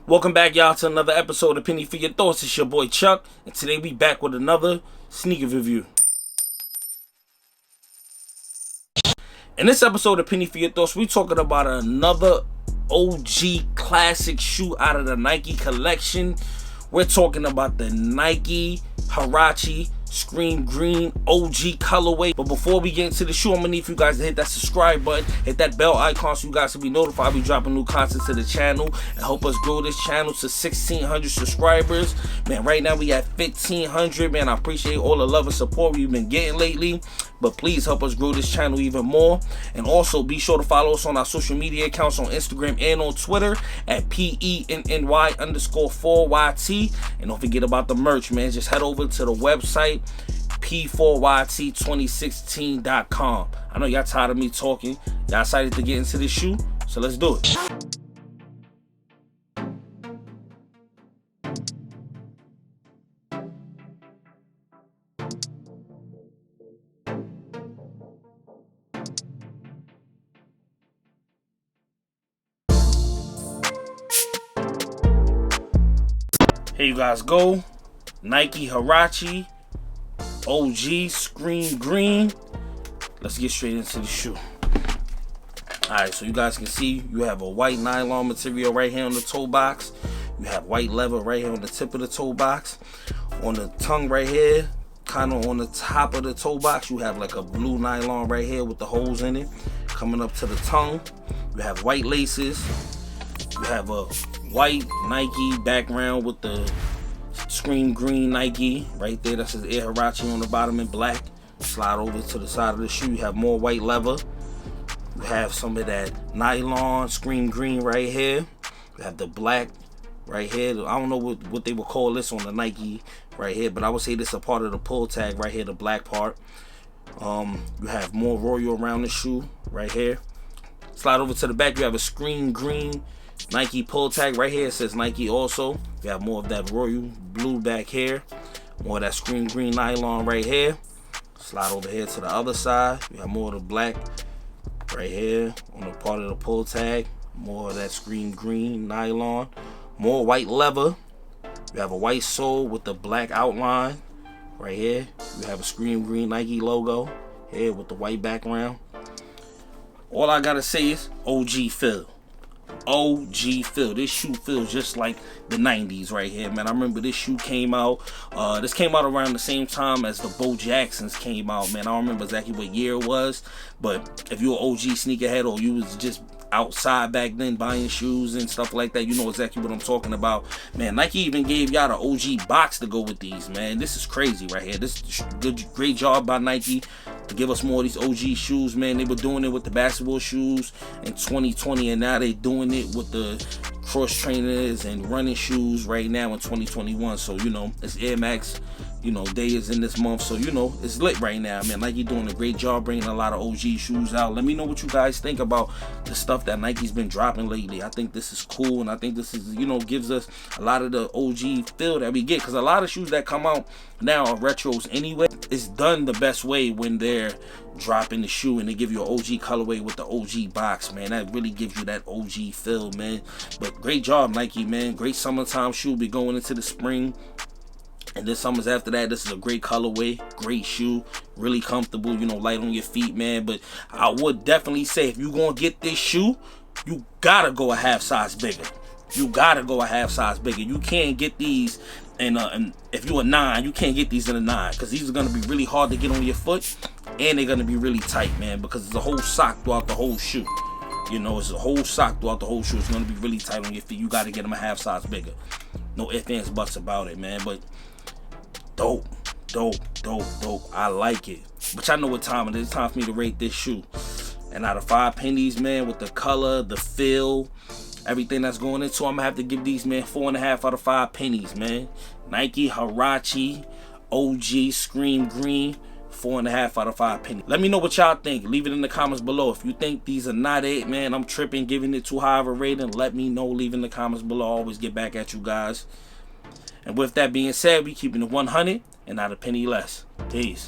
Welcome back, y'all, to another episode of Penny for Your Thoughts. It's your boy Chuck, and today we back with another sneaker review. In this episode of Penny for Your Thoughts, we talking about another OG classic shoe out of the Nike collection. We're talking about the Nike Huarache ScreamGreen OG colorway. But before we get into the shoe, I'm gonna need for you guys to hit that subscribe button, hit that bell icon so you guys can be notified we dropping new content to the channel and help us grow this channel to 1,600 subscribers. Man, right now we at 1,500. Man, I appreciate all the love and support we've been getting lately, but please help us grow this channel even more. And also be sure to follow us on our social media accounts on Instagram and on Twitter at PENNY_4YT. And don't forget about the merch, man. Just head over to the website P4YT2016.com. I know y'all tired of me talking. Y'all excited to get into this shoe, so let's do it. Here you guys go. Nike Huarache OG ScreamGreen. Let's get straight into the shoe. Alright, so you guys can see you have a white nylon material right here on the toe box. You have white leather right here on the tip of the toe box. On the tongue right here, kind of on the top of the toe box, you have like a blue nylon right here with the holes in it. Coming up to the tongue, you have white laces. You have a white Nike background with the ScreamGreen Nike right there. That says Air Huarache on the bottom in black. Slide over to the side of the shoe. You have more white leather. You have some of that nylon ScreamGreen right here. You have the black right here. I don't know what they would call this on the Nike right here, but I would say this is a part of the pull tag right here, the black part. You have more royal around the shoe right here. Slide over to the back. You have a ScreamGreen Nike pull tag right here. It says Nike also. You have more of that royal blue back here. More of that ScreamGreen nylon right here. Slide over here to the other side. You have more of the black right here on the part of the pull tag. More of that ScreamGreen nylon. More white leather. You have a white sole with the black outline right here. You have a ScreamGreen Nike logo here with the white background. All I gotta say is OG feel. OG feel. This shoe feels just like the 90s right here, man. I remember this shoe came out. This came out around the same time as the Bo Jacksons came out, man. I don't remember exactly what year it was, but if you're an OG sneakerhead or you was just outside back then buying shoes and stuff like that, you know exactly what I'm talking about, man. Nike even gave y'all the OG box to go with these, man. This is crazy right here. This is great job by Nike to give us more of these OG shoes, man. They were doing it with the basketball shoes in 2020, and now they doing it with the cross trainers and running shoes right now in 2021. So, you know, it's Air Max, you know, day is in this month, so, you know, it's lit right now, man. Nike doing a great job bringing a lot of OG shoes out. Let me know what you guys think about the stuff that Nike's been dropping lately. I think this is cool, and I think this is, you know, gives us a lot of the OG feel that we get, because a lot of shoes that come out now are retros anyway. It's done the best way when they're dropping the shoe and they give you an OG colorway with the OG box, man. That really gives you that OG feel, man. But great job, Nike, man. Great summertime shoe. Be going into the spring and then summers after that. This is a great colorway, great shoe, really comfortable, you know, light on your feet, man. But I would definitely say if you're gonna get this shoe, you gotta go a half size bigger. You gotta go a half size bigger. You can't get these and if you're a 9, you can't get these in a 9, because these are gonna be really hard to get on your foot, and they're gonna be really tight, man, because it's a whole sock throughout the whole shoe. You know, it's a whole sock throughout the whole shoe. It's gonna be really tight on your feet. You gotta get them a half size bigger. No ifs, ands, buts about it, man. But dope. I like it. But y'all know what time it is. It's time for me to rate this shoe. And out of 5 pennies, man, with the color, the feel, everything that's going into, I'm gonna have to give these, man, 4.5 out of 5 pennies, man. Nike Huarache OG ScreamGreen, 4.5 out of 5 pennies. Let me know what y'all think. Leave it in the comments below. If you think these are not it, man, I'm tripping, giving it too high of a rating, let me know. Leave in the comments below. I'll always get back at you guys. And with that being said, we keeping it 100 and not a penny less. Peace.